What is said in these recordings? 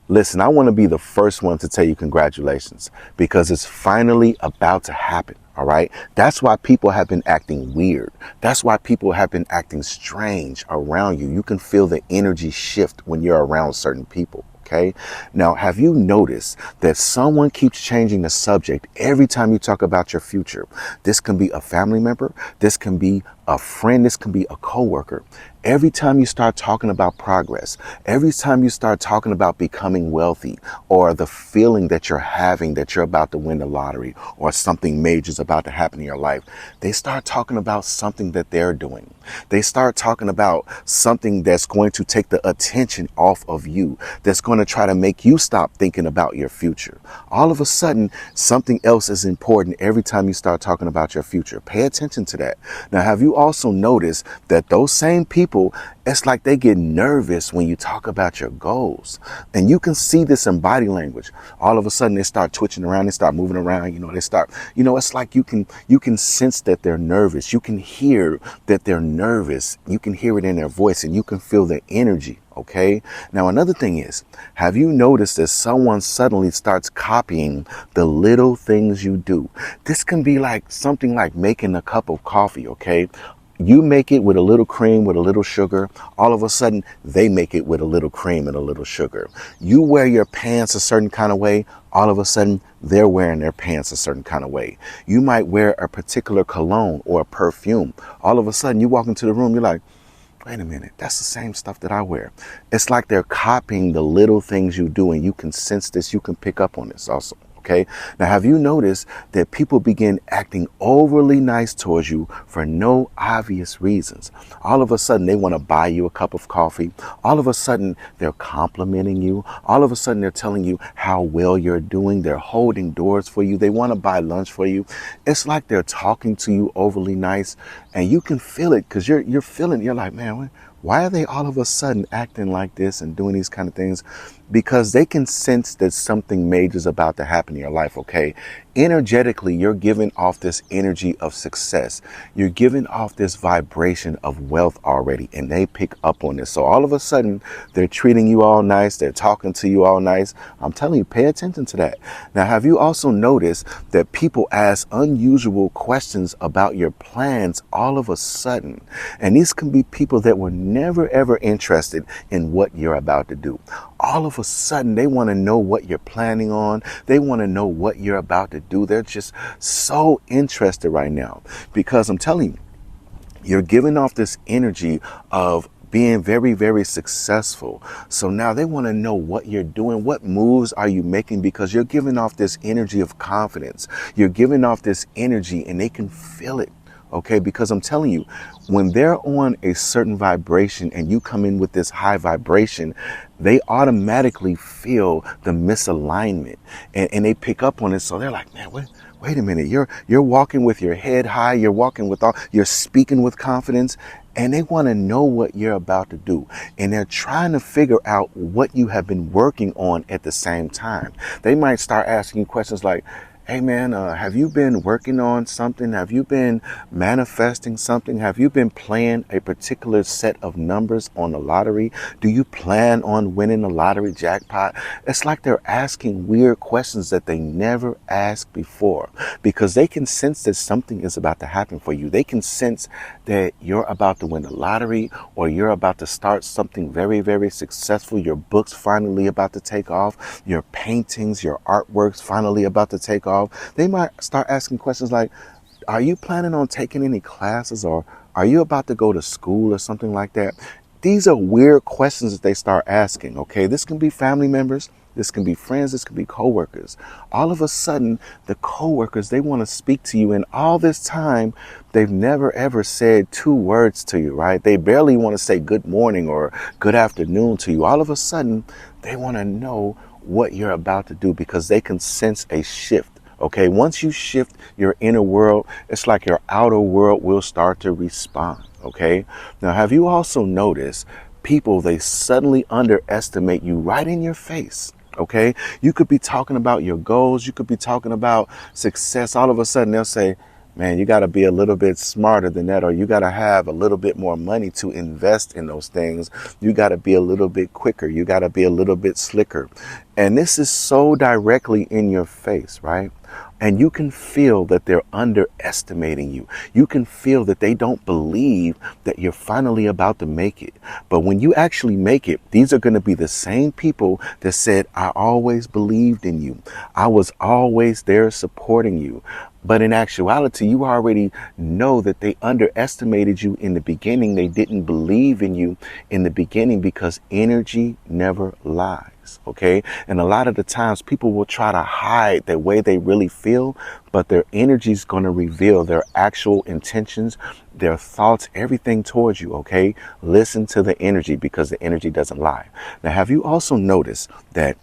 Listen, I want to be the first one to tell you congratulations because it's finally about to happen. All right. That's why people have been acting weird. That's why people have been acting strange around you. You can feel the energy shift when you're around certain people. Okay. Now, have you noticed that someone keeps changing the subject every time you talk about your future? This can be a family member. This can be a friend. This can be a coworker. Every time you start talking about progress, every time you start talking about becoming wealthy or the feeling that you're having that you're about to win the lottery or something major is about to happen in your life, they start talking about something that they're doing. They start talking about something that's going to take the attention off of you, that's going to try to make you stop thinking about your future. All of a sudden, something else is important every time you start talking about your future. Pay attention to that. Now, have you also noticed that those same people, it's like they get nervous when you talk about your goals? And you can see this in body language. All of a sudden they start twitching around, they start moving around, they start, it's like you can sense that they're nervous. You can hear that they're nervous. You can hear it in their voice and you can feel the energy. Okay. Now, another thing is, have you noticed that someone suddenly starts copying the little things you do? This can be like something like making a cup of coffee. Okay. You make it with a little cream, with a little sugar. All of a sudden, they make it with a little cream and a little sugar. You wear your pants a certain kind of way. All of a sudden, they're wearing their pants a certain kind of way. You might wear a particular cologne or a perfume. All of a sudden, you walk into the room, you're like, wait a minute, that's the same stuff that I wear. It's like they're copying the little things you do, and you can sense this. You can pick up on this also. Okay. Now, have you noticed that people begin acting overly nice towards you for no obvious reasons? All of a sudden, they want to buy you a cup of coffee. All of a sudden, they're complimenting you. All of a sudden, they're telling you how well you're doing. They're holding doors for you. They want to buy lunch for you. It's like they're talking to you overly nice, and you can feel it because you're feeling. You're like, man, why are they all of a sudden acting like this and doing these kind of things? Because they can sense that something major is about to happen in your life, okay? Energetically, you're giving off this energy of success. You're giving off this vibration of wealth already, and they pick up on this. So all of a sudden, they're treating you all nice. They're talking to you all nice. I'm telling you, pay attention to that. Now, have you also noticed that people ask unusual questions about your plans all of a sudden? And these can be people that were never, ever interested in what you're about to do. All of a sudden, they want to know what you're planning on. They want to know what you're about to do. They're just so interested right now because I'm telling you, you're giving off this energy of being very, very successful. So now they want to know what you're doing. What moves are you making? Because you're giving off this energy of confidence. You're giving off this energy and they can feel it. Okay, because I'm telling you, when they're on a certain vibration and you come in with this high vibration, they automatically feel the misalignment and they pick up on it. So they're like, man, wait a minute. You're walking with your head high. You're walking with you're speaking with confidence, and they want to know what you're about to do. And they're trying to figure out what you have been working on at the same time. They might start asking you questions like, hey man, have you been working on something? Have you been manifesting something? Have you been playing a particular set of numbers on the lottery? Do you plan on winning the lottery jackpot? It's like they're asking weird questions that they never asked before because they can sense that something is about to happen for you. They can sense that you're about to win the lottery or you're about to start something very, very successful. Your book's finally about to take off. Your paintings, your artworks finally about to take off. They might start asking questions like, are you planning on taking any classes or are you about to go to school or something like that? These are weird questions that they start asking, okay? This can be family members. This can be friends. This can be coworkers. All of a sudden, the coworkers, they want to speak to you. And all this time, they've never, ever said 2 words to you, right? They barely want to say good morning or good afternoon to you. All of a sudden, they want to know what you're about to do because they can sense a shift. Okay, once you shift your inner world, it's like your outer world will start to respond. Okay, now have you also noticed people, they suddenly underestimate you right in your face? Okay, you could be talking about your goals, you could be talking about success. All of a sudden they'll say, man, you got to be a little bit smarter than that, or you got to have a little bit more money to invest in those things. You got to be a little bit quicker. You got to be a little bit slicker. And this is so directly in your face, right? And you can feel that they're underestimating you. You can feel that they don't believe that you're finally about to make it. But when you actually make it, these are going to be the same people that said, I always believed in you. I was always there supporting you. But in actuality, you already know that they underestimated you in the beginning. They didn't believe in you in the beginning, because energy never lies. Okay. And a lot of the times people will try to hide the way they really feel, but their energy is going to reveal their actual intentions, their thoughts, everything towards you. Okay. Listen to the energy, because the energy doesn't lie. Now, have you also noticed that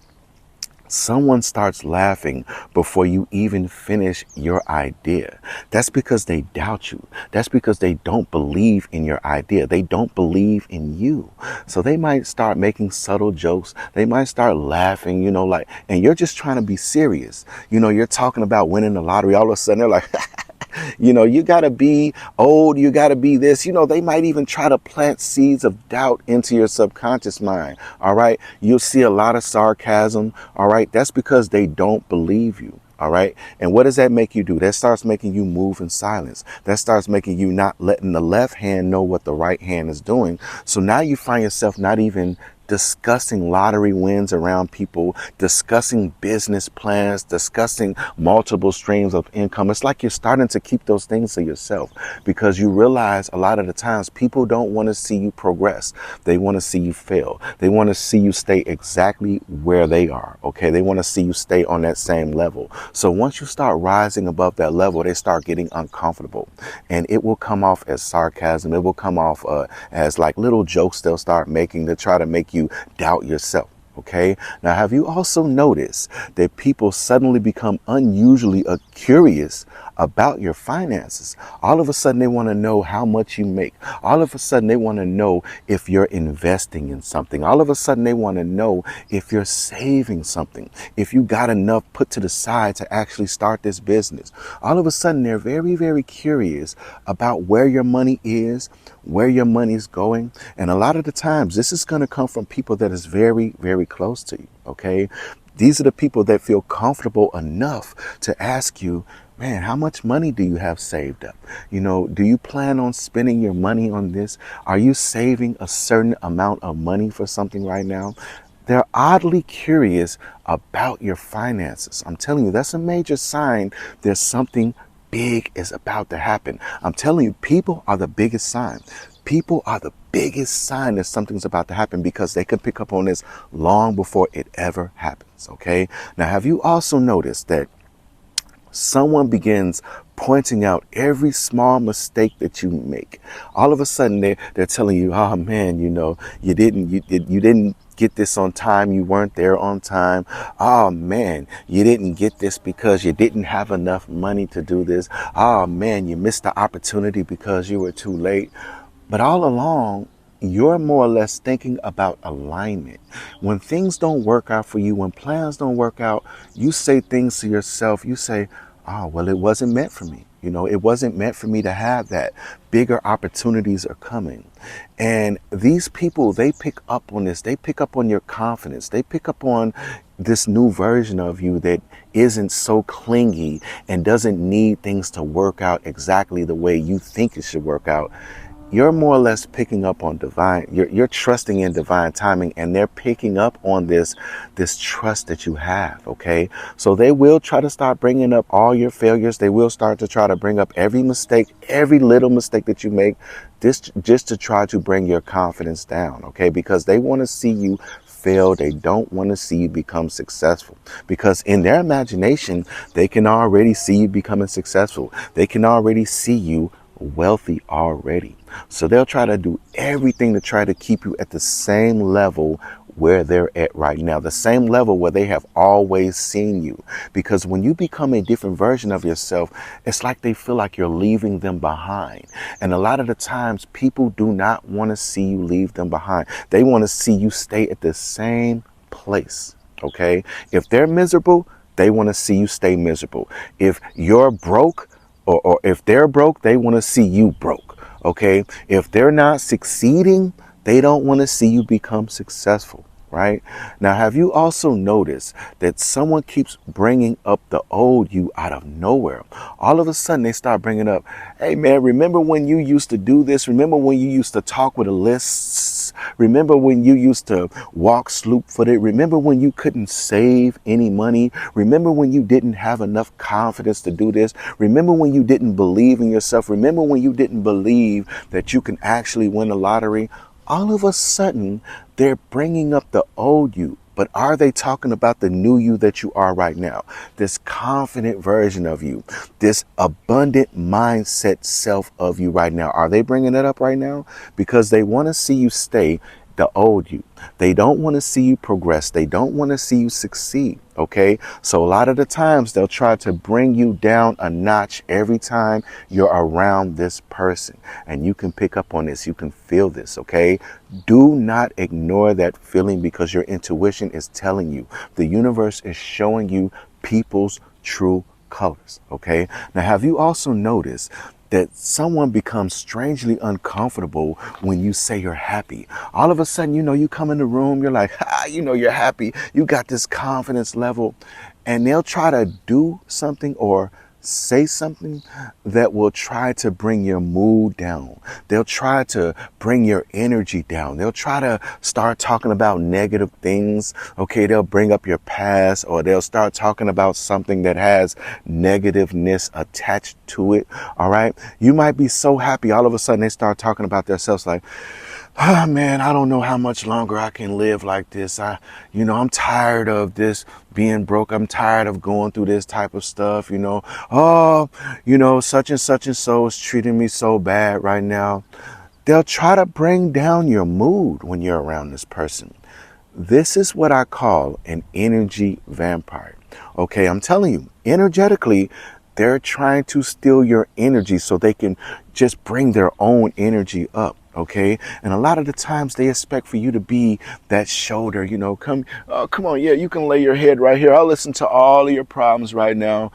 someone starts laughing before you even finish your idea? That's because they doubt you. That's because they don't believe in your idea. They don't believe in you. So they might start making subtle jokes. They might start laughing, and you're just trying to be serious. You're talking about winning the lottery. All of a sudden they're like, you got to be old. You got to be this. They might even try to plant seeds of doubt into your subconscious mind. All right. You'll see a lot of sarcasm. All right. That's because they don't believe you. All right. And what does that make you do? That starts making you move in silence. That starts making you not letting the left hand know what the right hand is doing. So now you find yourself not even discussing lottery wins around people, discussing business plans, discussing multiple streams of income. It's like you're starting to keep those things to yourself, because you realize a lot of the times people don't want to see you progress. They want to see you fail. They want to see you stay exactly where they are. Okay. They want to see you stay on that same level. So once you start rising above that level, they start getting uncomfortable, and it will come off as sarcasm. It will come off as like little jokes they'll start making to try to make you doubt yourself. Okay. Now, have you also noticed that people suddenly become unusually curious about your finances? All of a sudden, they want to know how much you make. All of a sudden, they want to know if you're investing in something. All of a sudden, they want to know if you're saving something, if you got enough put to the side to actually start this business. All of a sudden, they're very, very curious about where your money is, where your money is going. And a lot of the times, this is going to come from people that is very, very close to you. Okay. These are the people that feel comfortable enough to ask you, man, how much money do you have saved up? Do you plan on spending your money on this? Are you saving a certain amount of money for something right now? They're oddly curious about your finances. I'm telling you, that's a major sign there's something big is about to happen. I'm telling you, people are the biggest sign. People are the biggest sign that something's about to happen, because they can pick up on this long before it ever happens. Okay. Now, have you also noticed that someone begins pointing out every small mistake that you make? All of a sudden they're telling you, oh man, you didn't get this on time. You weren't there on time. Oh man, you didn't get this because you didn't have enough money to do this. Oh man, you missed the opportunity because you were too late. But all along, you're more or less thinking about alignment. When things don't work out for you, when plans don't work out, you say things to yourself. You say, oh, well, it wasn't meant for me. It wasn't meant for me to have that. Bigger opportunities are coming. And these people, they pick up on this. They pick up on your confidence. They pick up on this new version of you that isn't so clingy and doesn't need things to work out exactly the way you think it should work out. You're more or less picking up on you're trusting in divine timing, and they're picking up on this trust that you have. Okay. So they will try to start bringing up all your failures. They will start to try to bring up every mistake, every little mistake that you make, just to try to bring your confidence down. Okay. Because they want to see you fail. They don't want to see you become successful, because in their imagination, they can already see you becoming successful. They can already see you wealthy already. So they'll try to do everything to try to keep you at the same level where they're at right now, the same level where they have always seen you. Because when you become a different version of yourself, it's like they feel like you're leaving them behind. And a lot of the times people do not want to see you leave them behind. They want to see you stay at the same place. Okay. If they're miserable, they want to see you stay miserable. If you're broke, or if they're broke, they want to see you broke. Okay. If they're not succeeding, they don't want to see you become successful. Right now, have you also noticed that someone keeps bringing up the old you out of nowhere? All of a sudden, they start bringing up, hey, man, remember when you used to do this? Remember when you used to talk with a list? Remember when you used to walk sloop-footed? Remember when you couldn't save any money? Remember when you didn't have enough confidence to do this? Remember when you didn't believe in yourself? Remember when you didn't believe that you can actually win the lottery? All of a sudden, they're bringing up the old you, but are they talking about the new you that you are right now? This confident version of you, this abundant mindset self of you right now. Are they bringing that up right now? Because they want to see you stay the old you. They don't want to see you progress. They don't want to see you succeed. Okay. So a lot of the times they'll try to bring you down a notch every time you're around this person. And you can pick up on this. You can feel this. Okay. Do not ignore that feeling, because your intuition is telling you. The universe is showing you people's true colors. Okay. Now, have you also noticed that someone becomes strangely uncomfortable when you say you're happy? All of a sudden, you come in the room, you're like, you're happy. You got this confidence level, and they'll try to do something or say something that will try to bring your mood down. They'll try to bring your energy down. They'll try to start talking about negative things. Okay, they'll bring up your past, or they'll start talking about something that has negativeness attached to it. All right. You might be so happy. All of a sudden they start talking about themselves like, oh man, I don't know how much longer I can live like this. I'm tired of this being broke. I'm tired of going through this type of stuff, such and so is treating me so bad right now. They'll try to bring down your mood when you're around this person. This is what I call an energy vampire. Okay, I'm telling you, energetically, they're trying to steal your energy so they can just bring their own energy up. Okay. And a lot of the times they expect for you to be that shoulder, come on. Yeah, you can lay your head right here. I'll listen to all of your problems right now,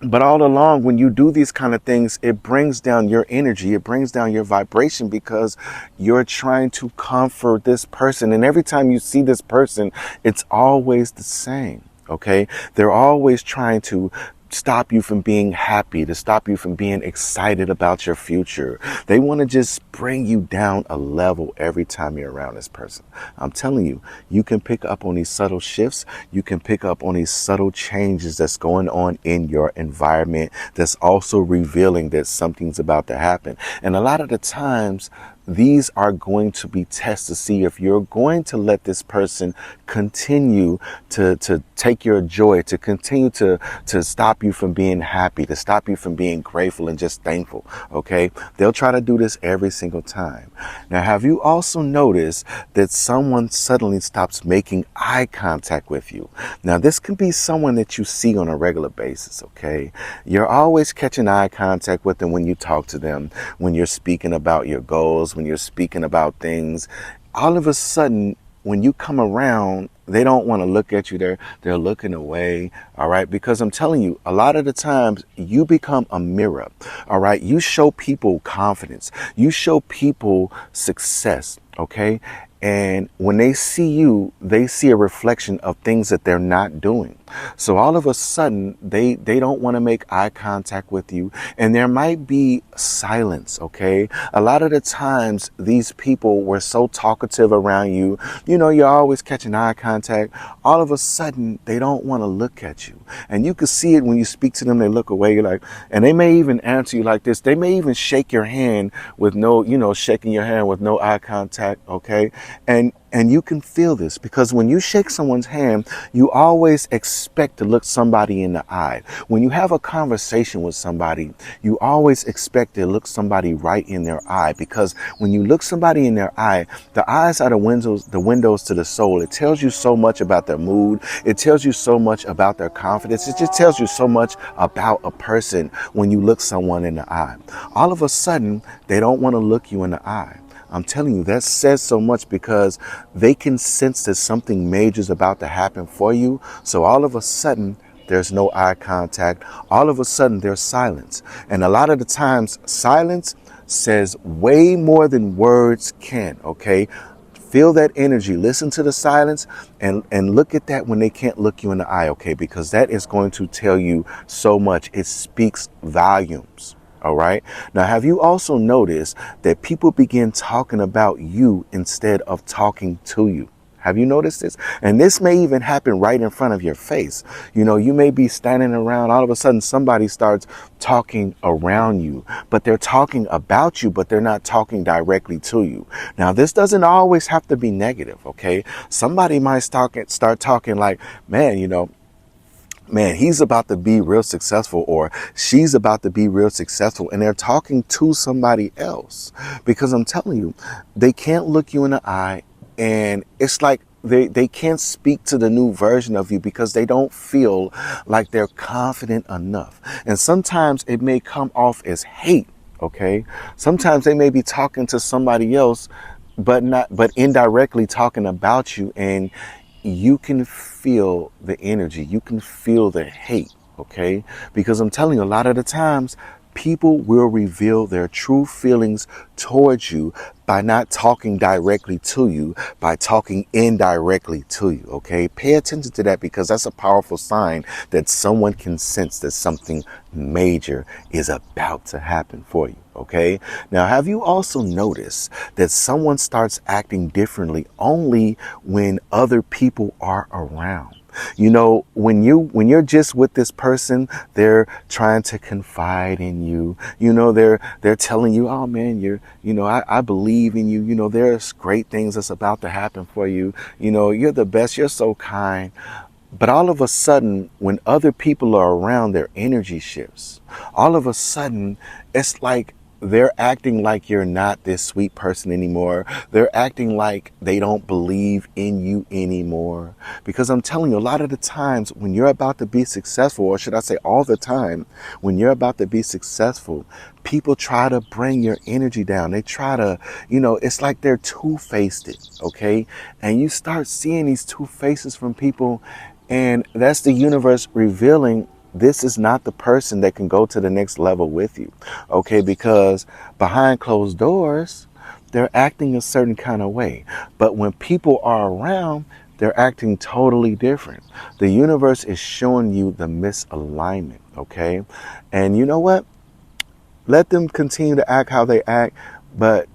But all along, when you do these kind of things, it brings down your energy. It brings down your vibration, because you're trying to comfort this person. And every time you see this person, it's always the same. Okay. They're always trying to stop you from being happy, to stop you from being excited about your future. They want to just bring you down a level every time you're around this person. I'm telling you, you can pick up on these subtle shifts. You can pick up on these subtle changes that's going on in your environment, that's also revealing that something's about to happen. And a lot of the times, these are going to be tests to see if you're going to let this person continue to take your joy, to continue to stop you from being happy, to stop you from being grateful and just thankful. Okay. They'll try to do this every single time. Now, have you also noticed that someone suddenly stops making eye contact with you? Now, this can be someone that you see on a regular basis. Okay. You're always catching eye contact with them when you talk to them, when you're speaking about your goals, when you're speaking about things. All of a sudden, when you come around, they don't want to look at you. They're looking away. All right. Because I'm telling you, a lot of the times you become a mirror. All right. You show people confidence. You show people success. Okay. And when they see you, they see a reflection of things that they're not doing. So all of a sudden, they don't want to make eye contact with you. And there might be silence, okay? A lot of the times, these people were so talkative around you. You're always catching eye contact. All of a sudden, they don't want to look at you. And you can see it when you speak to them. They look away. You're like, and they may even answer you like this. They may even shake your hand with shaking your hand with no eye contact, okay? And you can feel this, because when you shake someone's hand, you always expect to look somebody in the eye. When you have a conversation with somebody, you always expect to look somebody right in their eye, because when you look somebody in their eye, the eyes are the windows to the soul. It tells you so much about their mood. It tells you so much about their confidence. It just tells you so much about a person when you look someone in the eye. All of a sudden, they don't want to look you in the eye. I'm telling you, that says so much, because they can sense that something major is about to happen for you. So all of a sudden, There's no eye contact. All of a sudden, there's silence. And a lot of the times, silence says way more than words can, okay? Feel that energy, listen to the silence, and look at that when they can't look you in the eye, okay? Because that is going to tell you so much. It speaks volumes, all right? Now, have you also noticed that people begin talking about you instead of talking to you? Have you noticed this? And this may even happen right in front of your face. You know, you may be standing around, all of a sudden somebody starts talking around you, but they're talking about you, but they're not talking directly to you. Now, this doesn't always have to be negative, okay? Somebody might start talking like, man, he's about to be real successful, or she's about to be real successful, and they're talking to somebody else. Because I'm telling you, they can't look you in the eye, and it's like they can't speak to the new version of you because they don't feel like they're confident enough. And sometimes it may come off as hate, okay? Sometimes they may be talking to somebody else, but indirectly talking about you, and you can feel the energy. You can feel the hate, okay? Because I'm telling you, a lot of the times, people will reveal their true feelings towards you by not talking directly to you, by talking indirectly to you, okay? Pay attention to that, because that's a powerful sign that someone can sense that something major is about to happen for you, okay? Now, have you also noticed that someone starts acting differently only when other people are around? You know, when you're just with this person, they're trying to confide in you. You know, they're telling you, oh man, I believe in you. You know, there's great things that's about to happen for you. You know, you're the best. You're so kind. But all of a sudden, when other people are around, their energy shifts. All of a sudden, it's like they're acting like you're not this sweet person anymore. They're acting like they don't believe in you anymore. Because I'm telling you, a lot of the times when you're about to be successful, or should I say all the time, when you're about to be successful, people try to bring your energy down. They try to, it's like they're two-faced, okay? And you start seeing these two faces from people, and that's the universe revealing this is not the person that can go to the next level with you, okay? Because behind closed doors, they're acting a certain kind of way. But when people are around, they're acting totally different. The universe is showing you the misalignment, okay? And you know what? Let them continue to act how they act, but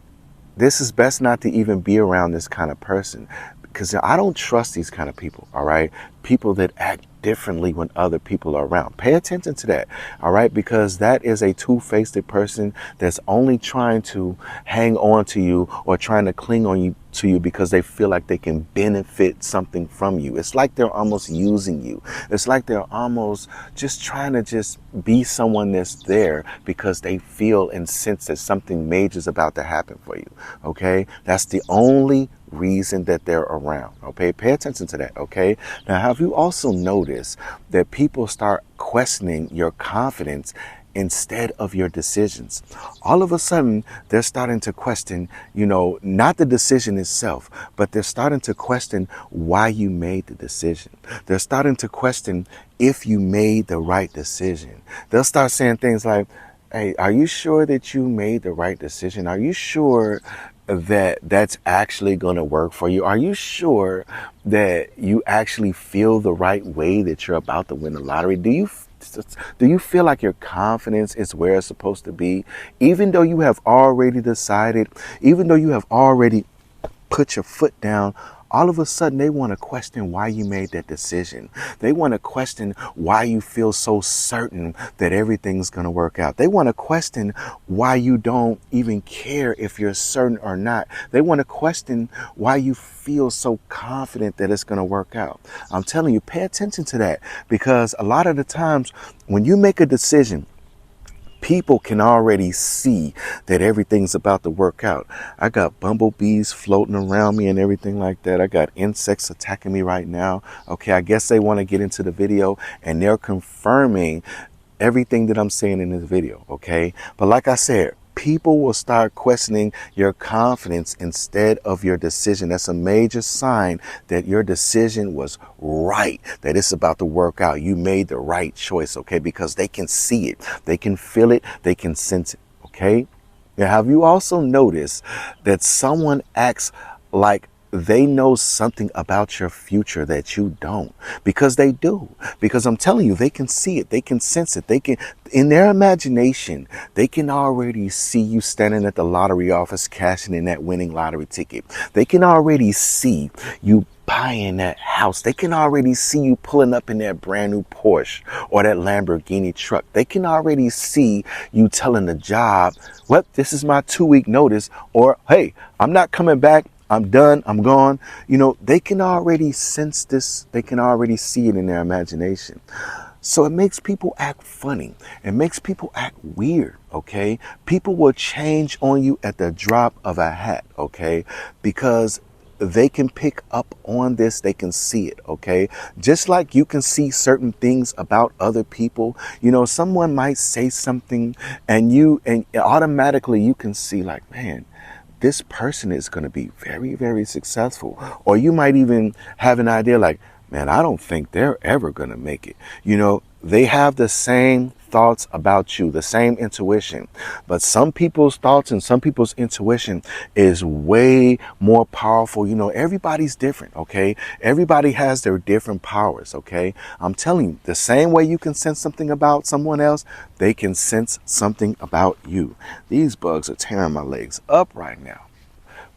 this is best not to even be around this kind of person, because I don't trust these kind of people, all right? People that act differently when other people are around. Pay attention to that, all right? Because that is a two-faced person that's only trying to hang on to you or trying to cling on to you because they feel like they can benefit something from you. It's like they're almost using you. It's like they're almost just trying to just be someone that's there because they feel and sense that something major is about to happen for you, okay? That's the only reason that they're around, okay? Pay attention to that, okay? Now, have you also noticed that people start questioning your confidence instead of your decisions? All of a sudden, they're starting to question, not the decision itself, but they're starting to question why you made the decision. They're starting to question if you made the right decision. They'll start saying things like, hey, are you sure that you made the right decision? Are you sure that that's actually going to work for you? Are you sure that you actually feel the right way that you're about to win the lottery? Do you feel like your confidence is where it's supposed to be? Even though you have already decided, even though you have already put your foot down, all of a sudden they want to question why you made that decision. They want to question why you feel so certain that everything's going to work out. They want to question why you don't even care if you're certain or not. They want to question why you feel so confident that it's going to work out. I'm telling you, pay attention to that, because a lot of the times when you make a decision, people can already see that everything's about to work out. I got bumblebees floating around me and everything like that. I got insects attacking me right now. Okay, I guess they want to get into the video and they're confirming everything that I'm saying in this video, okay? But like I said, People will start questioning your confidence instead of your decision. That's a major sign that your decision was right, that it's about to work out. You made the right choice, okay? Because they can see it, they can feel it, they can sense it, okay? Now, have you also noticed that someone acts like they know something about your future that you don't? Because they do. Because I'm telling you, they can see it. They can sense it. They can, in their imagination, they can already see you standing at the lottery office cashing in that winning lottery ticket. They can already see you buying that house. They can already see you pulling up in that brand new Porsche or that Lamborghini truck. They can already see you telling the job, well, this is my 2-week notice, or, hey, I'm not coming back. I'm done. I'm gone. You know, they can already sense this. They can already see it in their imagination. So it makes people act funny. It makes people act weird, okay? People will change on you at the drop of a hat, okay? Because they can pick up on this. They can see it, okay? Just like you can see certain things about other people. You know, someone might say something and automatically you can see like, man, this person is going to be very, very successful. Or you might even have an idea like, man, I don't think they're ever going to make it. You know, they have the same thoughts about you, the same intuition. But some people's thoughts and some people's intuition is way more powerful. You know, everybody's different, okay? Everybody has their different powers, okay? I'm telling you, the same way you can sense something about someone else, they can sense something about you. These bugs are tearing my legs up right now.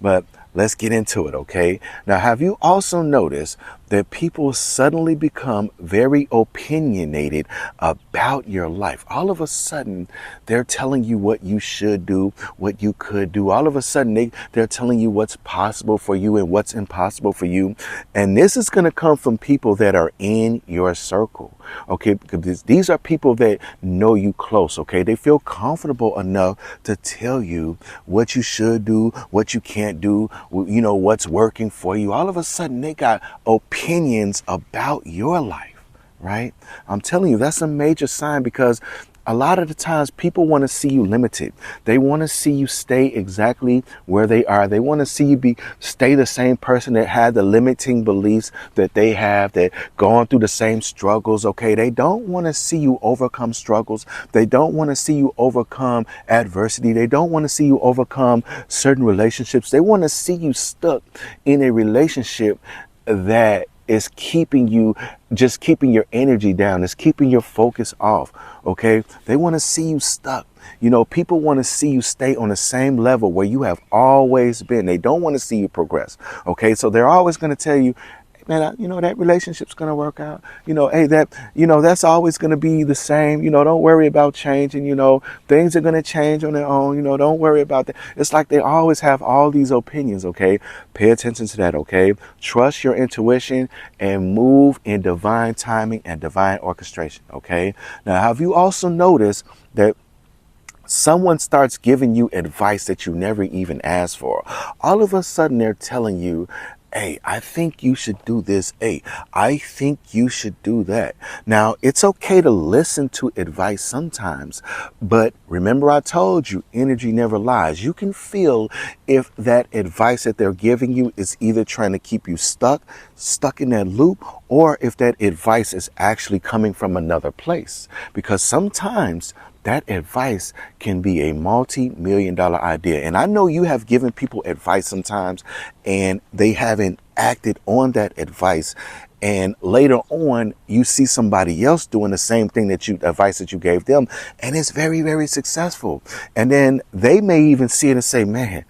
But let's get into it, okay? Now, have you also noticed that people suddenly become very opinionated about your life? All of a sudden, they're telling you what you should do, what you could do. All of a sudden, they're telling you what's possible for you and what's impossible for you. And this is going to come from people that are in your circle, okay? Because these are people that know you close, okay? They feel comfortable enough to tell you what you should do, what you can't do, you know, what's working for you. All of a sudden, they got opinions about your life, right? I'm telling you, that's a major sign, because a lot of the times people want to see you limited. They want to see you stay exactly where they are. They want to see you stay the same person that had the limiting beliefs that they have, that gone through the same struggles, okay? They don't want to see you overcome struggles. They don't want to see you overcome adversity. They don't want to see you overcome certain relationships. They want to see you stuck in a relationship that is keeping your energy down. It's keeping your focus off. Okay. They want to see you stuck. You know, people want to see you stay on the same level where you have always been. They don't want to see you progress. Okay. So they're always going to tell you, man, you know, that relationship's going to work out. You know, hey, that's always going to be the same. You know, don't worry about changing. You know, things are going to change on their own. You know, don't worry about that. It's like they always have all these opinions. Okay. Pay attention to that. Okay. Trust your intuition and move in divine timing and divine orchestration. Okay. Now, have you also noticed that someone starts giving you advice that you never even asked for? All of a sudden, they're telling you, hey, I think you should do this. Hey, I think you should do that. Now, it's okay to listen to advice sometimes, but remember I told you, energy never lies. You can feel if that advice that they're giving you is either trying to keep you stuck in that loop, or if that advice is actually coming from another place. Because sometimes that advice can be a multi-million-dollar idea. And I know you have given people advice sometimes and they haven't acted on that advice. And later on, you see somebody else doing the same thing advice that you gave them, and it's very, very successful. And then they may even see it and say, man,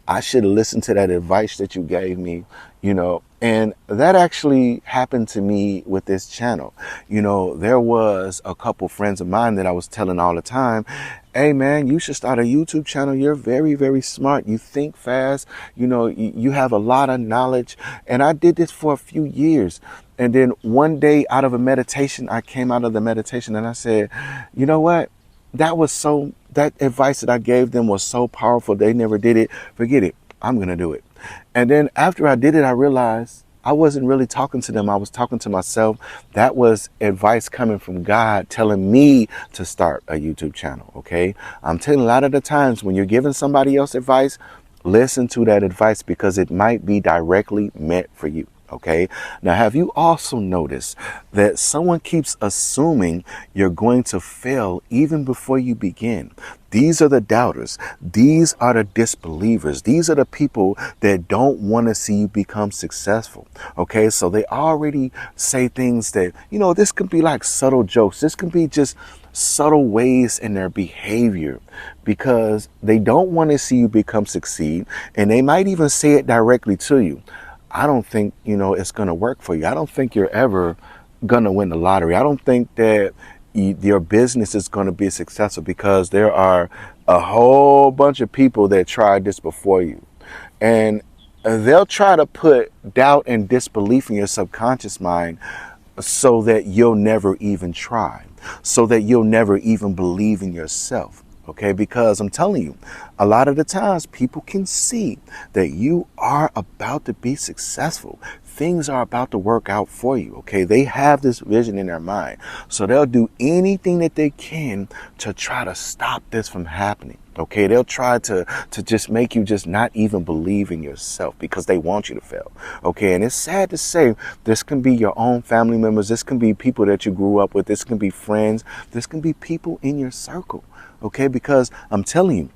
I should have listened to that advice that you gave me, you know. And that actually happened to me with this channel. You know, there was a couple friends of mine that I was telling all the time, hey man, you should start a YouTube channel. You're very, very smart. You think fast. You know, you have a lot of knowledge. And I did this for a few years. And then one day out of a meditation, I came out of the meditation and I said, you know what? That advice that I gave them was so powerful. They never did it. Forget it. I'm going to do it. And then after I did it, I realized I wasn't really talking to them. I was talking to myself. That was advice coming from God telling me to start a YouTube channel. Okay. I'm telling you, a lot of the times when you're giving somebody else advice, listen to that advice because it might be directly meant for you. Okay. Now, have you also noticed that someone keeps assuming you're going to fail even before you begin? These are the doubters. These are the disbelievers. These are the people that don't want to see you become successful. Okay. So they already say things that, this could be like subtle jokes. This could be just subtle ways in their behavior because they don't want to see you succeed. And they might even say it directly to you. I don't think, it's going to work for you. I don't think you're ever going to win the lottery. I don't think that your business is going to be successful because there are a whole bunch of people that tried this before you. And they'll try to put doubt and disbelief in your subconscious mind so that you'll never even try, so that you'll never even believe in yourself. Okay, because I'm telling you, a lot of the times people can see that you are about to be successful. Things are about to work out for you. Okay, they have this vision in their mind. So they'll do anything that they can to try to stop this from happening. Okay, they'll try to just make you just not even believe in yourself because they want you to fail. Okay, and it's sad to say this can be your own family members. This can be people that you grew up with. This can be friends. This can be people in your circle. Okay, because I'm telling you,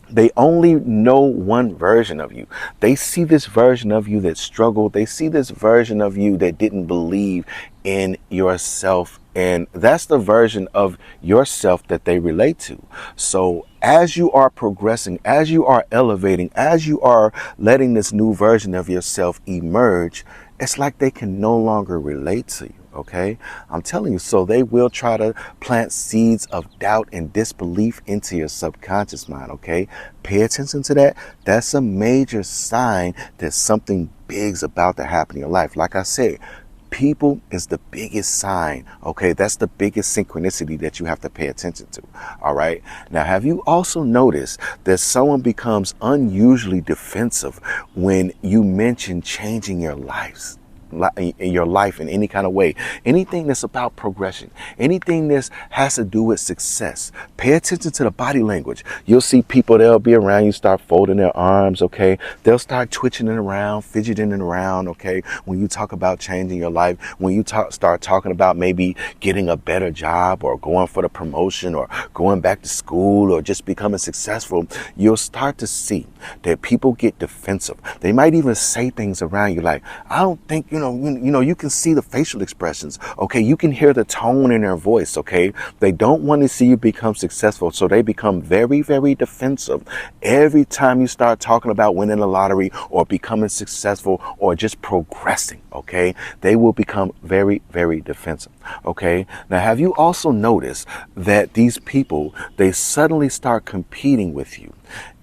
they only know one version of you. They see this version of you that struggled. They see this version of you that didn't believe in yourself. And that's the version of yourself that they relate to. So as you are progressing, as you are elevating, as you are letting this new version of yourself emerge, it's like they can no longer relate to you. Okay, I'm telling you, so they will try to plant seeds of doubt and disbelief into your subconscious mind. Okay, pay attention to that. That's a major sign that something big's about to happen in your life. Like I said, people is the biggest sign. Okay, that's the biggest synchronicity that you have to pay attention to. All right, now have you also noticed that someone becomes unusually defensive when you mention changing your lives? In your life in any kind of way, anything that's about progression, anything that has to do with success, pay attention to the body language. You'll see people, they'll be around you, start folding their arms. Okay, they'll start twitching it around, fidgeting it around. Okay, when you talk about changing your life, when you start talking about maybe getting a better job or going for the promotion or going back to school or just becoming successful, you'll start to see that people get defensive. They might even say things around you like, I don't think, you can see the facial expressions. Okay, you can hear the tone in their voice. Okay, they don't want to see you become successful, so they become very, very defensive every time you start talking about winning the lottery or becoming successful or just progressing. Okay, they will become very, very defensive. Okay, now have you also noticed that these people, they suddenly start competing with you?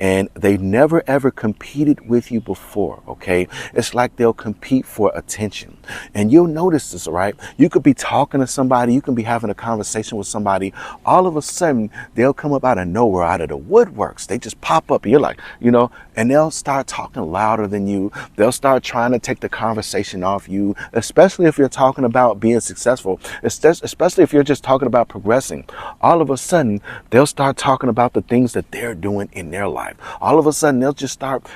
And they never ever competed with you before. Okay, it's like they'll compete for attention. And you'll notice this, right? You could be talking to somebody, you can be having a conversation with somebody. All of a sudden, they'll come up out of nowhere, out of the woodworks. They just pop up, and you're like, and they'll start talking louder than you. They'll start trying to take the conversation off you, especially if you're talking about being successful, especially if you're just talking about progressing. All of a sudden, they'll start talking about the things that they're doing in their life. All of a sudden, they'll just start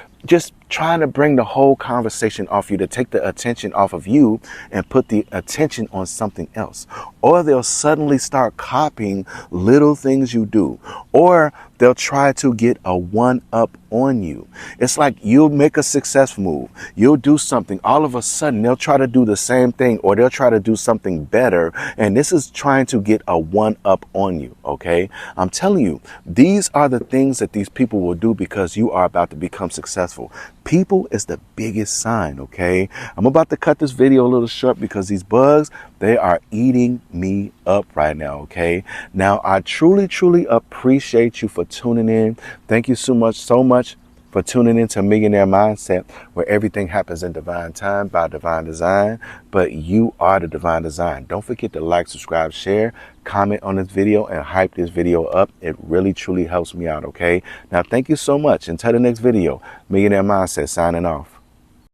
trying to bring the whole conversation off you, to take the attention off of you and put the attention on something else. Or they'll suddenly start copying little things you do, or they'll try to get a one-up on you. It's like you'll make a success move, you'll do something, all of a sudden they'll try to do the same thing, or they'll try to do something better, and this is trying to get a one-up on you. Okay, I'm telling you, these are the things that these people will do because you are about to become successful. People is the biggest sign. Okay, I'm about to cut this video a little short because these bugs, they are eating me up right now. Okay, now I truly appreciate you for tuning in. Thank you so much for tuning into Millionaire Mindset, where everything happens in divine time by divine design, but you are the divine design. Don't forget to like, subscribe, share, comment on this video, and hype this video up. It really truly helps me out. Okay, now thank you so much. Until the next video, Millionaire Mindset signing off.